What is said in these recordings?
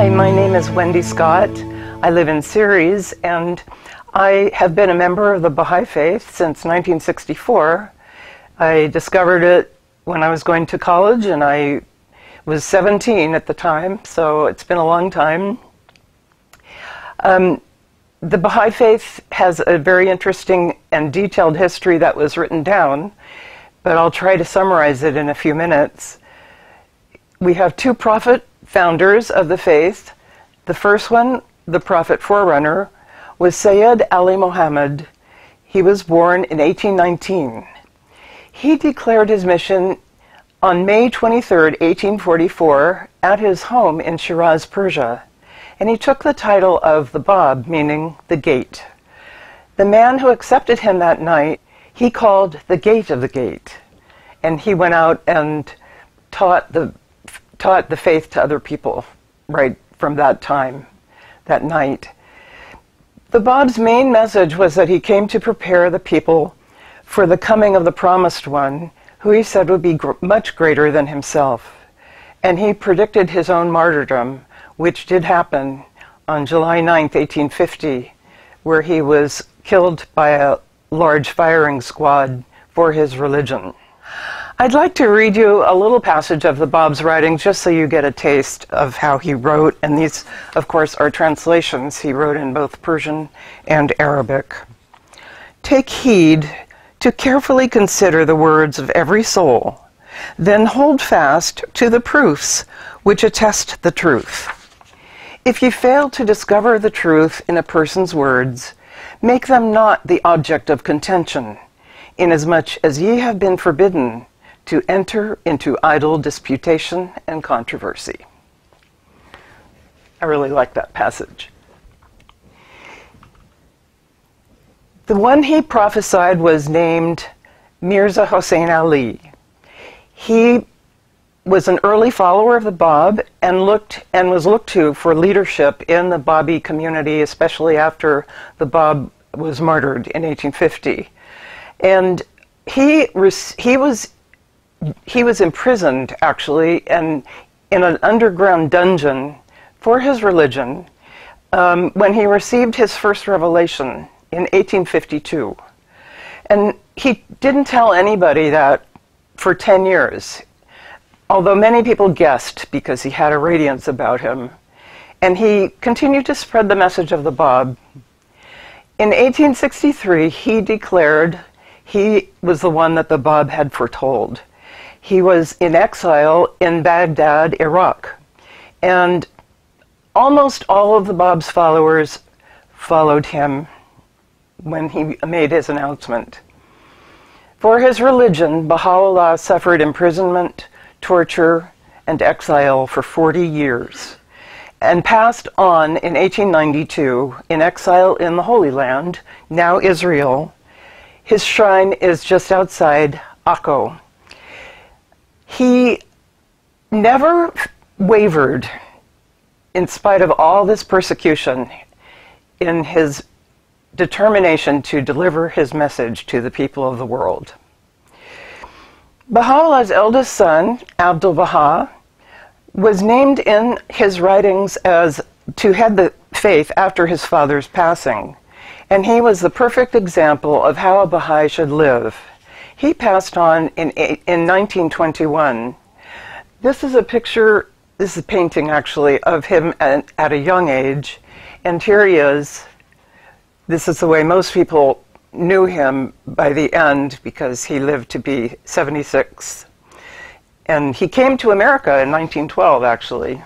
Hi, my name is Wendy Scott. I live in Ceres, and I have been a member of the Baha'i Faith since 1964. I discovered it when I was going to college, and I was 17 at the time, so it's been a long time. The Baha'i Faith has a very interesting and detailed history that was written down, but I'll try to summarize it in a few minutes. We have two prophet founders of the faith. The first one, the prophet forerunner, was Sayyid Ali Muhammad. He was born in 1819. He declared his mission on May 23, 1844, at his home in Shiraz, Persia, and he took the title of the Bab, meaning the gate. The man who accepted him that night, he called the gate of the gate, and he went out and taught the faith to other people right from that time, that night. The Bab's main message was that he came to prepare the people for the coming of the Promised One, who he said would be much greater than himself. And he predicted his own martyrdom, which did happen on July 9th, 1850, where he was killed by a large firing squad for his religion. I'd like to read you a little passage of the Bab's writings just so you get a taste of how he wrote, and these, of course, are translations. He wrote in both Persian and Arabic. Take heed to carefully consider the words of every soul, then hold fast to the proofs which attest the truth. If ye fail to discover the truth in a person's words, make them not the object of contention, inasmuch as ye have been forbidden to enter into idle disputation and controversy. I really like that passage. The one he prophesied was named Mirza Hossein Ali. He was an early follower of the Bab and was looked to for leadership in the Babi community, especially after the Bab was martyred in 1850. And he was imprisoned, actually, and in an underground dungeon for his religion when he received his first revelation in 1852. And he didn't tell anybody that for 10 years, although many people guessed because he had a radiance about him. And he continued to spread the message of the Bab. In 1863, he declared he was the one that the Bab had foretold. He was in exile in Baghdad, Iraq, and almost all of the Bab's followers followed him when he made his announcement. For his religion, Baha'u'llah suffered imprisonment, torture, and exile for 40 years, and passed on in 1892 in exile in the Holy Land, now Israel. His shrine is just outside Akko. He never wavered, in spite of all this persecution, in his determination to deliver his message to the people of the world. Baha'u'llah's eldest son, Abdul Baha, was named in his writings as to head the faith after his father's passing, and he was the perfect example of how a Baha'i should live. He passed on in 1921. This is a picture, this is a painting actually, of him at a young age, and here he is. This is the way most people knew him by the end, because he lived to be 76. And he came to America in 1912, actually.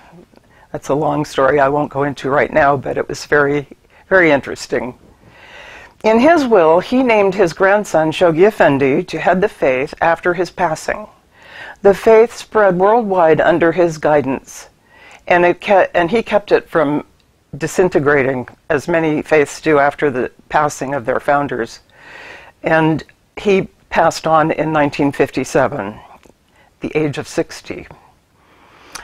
That's a long story I won't go into right now, but it was very, very interesting. In his will, he named his grandson Shoghi Effendi to head the faith after his passing. The faith spread worldwide under his guidance, and he kept it from disintegrating, as many faiths do after the passing of their founders. And he passed on in 1957, the age of 60.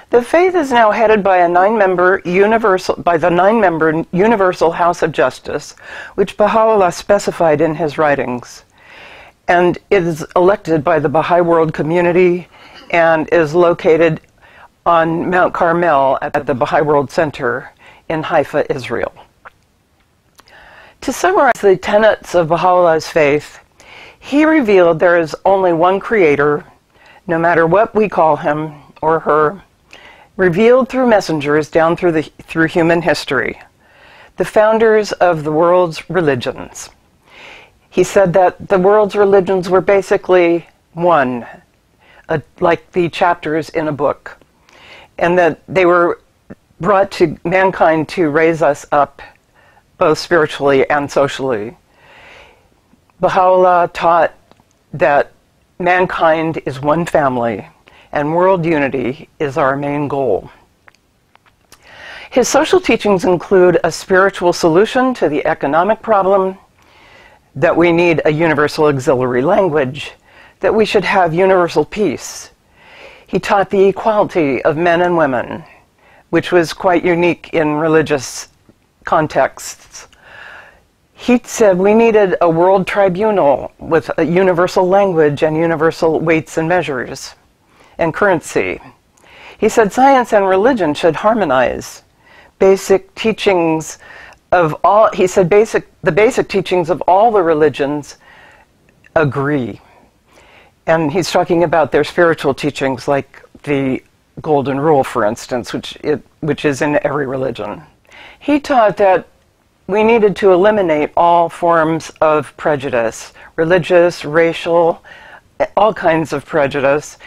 The faith is now headed by the nine-member Universal House of Justice, which Baha'u'llah specified in his writings. And it is elected by the Baha'i world community and is located on Mount Carmel at the Baha'i World Center in Haifa, Israel. To summarize the tenets of Baha'u'llah's faith, he revealed there is only one creator, no matter what we call him or her, revealed through messengers down through human history, the founders of the world's religions. He said that the world's religions were basically one, like the chapters in a book, and that they were brought to mankind to raise us up, both spiritually and socially. Baha'u'llah taught that mankind is one family, and world unity is our main goal. His social teachings include a spiritual solution to the economic problem, that we need a universal auxiliary language, that we should have universal peace. He taught the equality of men and women, which was quite unique in religious contexts. He said we needed a world tribunal with a universal language and universal weights and measures and currency. He said science and religion should harmonize. Basic teachings of all, he said the basic teachings of all the religions agree. And he's talking about their spiritual teachings, like the Golden Rule, for instance, which is in every religion. He taught that we needed to eliminate all forms of prejudice, religious, racial, all kinds of prejudice,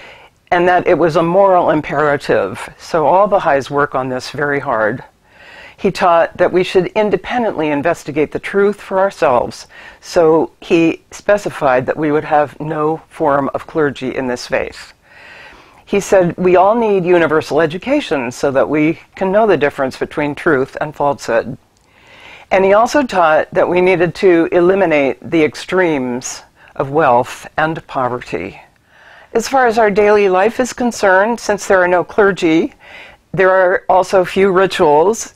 and that it was a moral imperative. So all Baha'is work on this very hard. He taught that we should independently investigate the truth for ourselves. So he specified that we would have no form of clergy in this faith. He said we all need universal education so that we can know the difference between truth and falsehood. And he also taught that we needed to eliminate the extremes of wealth and poverty. As far as our daily life is concerned, since there are no clergy, there are also few rituals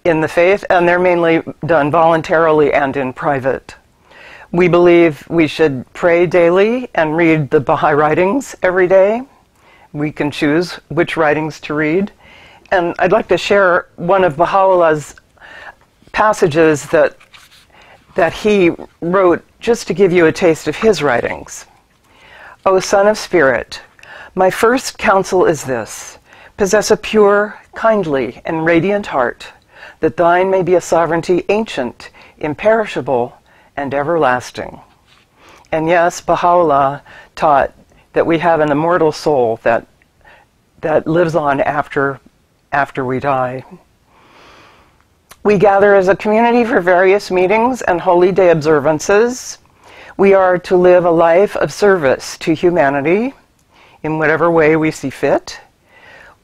in the faith, and they're mainly done voluntarily and in private. We believe we should pray daily and read the Baha'i writings every day. We can choose which writings to read. And I'd like to share one of Baha'u'llah's passages that he wrote just to give you a taste of his writings. O Son of Spirit, my first counsel is this: possess a pure, kindly, and radiant heart, that thine may be a sovereignty ancient, imperishable, and everlasting. And yes, Baha'u'llah taught that we have an immortal soul that lives on after we die. We gather as a community for various meetings and holy day observances. We are to live a life of service to humanity in whatever way we see fit.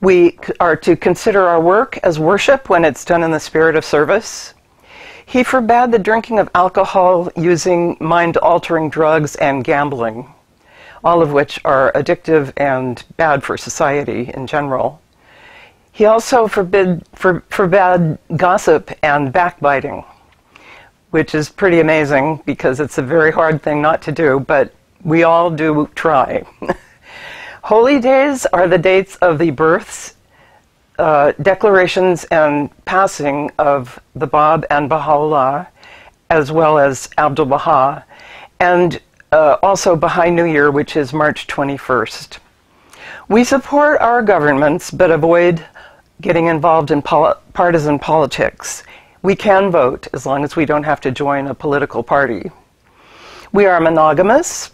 We are to consider our work as worship when it's done in the spirit of service. He forbade the drinking of alcohol, using mind-altering drugs, and gambling, all of which are addictive and bad for society in general. He also forbade gossip and backbiting, which is pretty amazing because it's a very hard thing not to do, but we all do try. Holy days are the dates of the births, declarations, and passing of the Bab and Baha'u'llah, as well as Abdu'l-Baha, and also Baha'i New Year, which is March 21st. We support our governments, but avoid getting involved in partisan politics. We can vote as long as we don't have to join a political party. We are monogamous,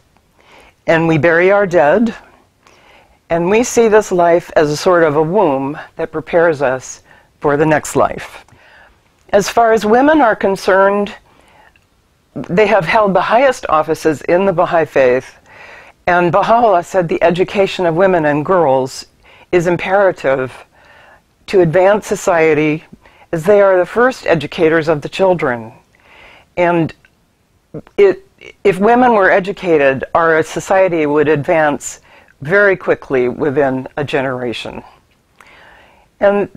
and we bury our dead. And we see this life as a sort of a womb that prepares us for the next life. As far as women are concerned, they have held the highest offices in the Baha'i faith, and Baha'u'llah said the education of women and girls is imperative to advance society, as they are the first educators of the children. And if women were educated, our society would advance very quickly within a generation. And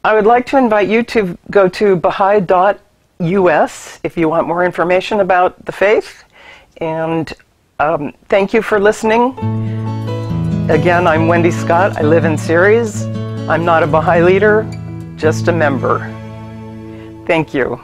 I would like to invite you to go to Baha'i.us if you want more information about the faith. And thank you for listening. Again, I'm Wendy Scott. I live in Ceres I'm not a Baha'i leader, just a member. Thank you.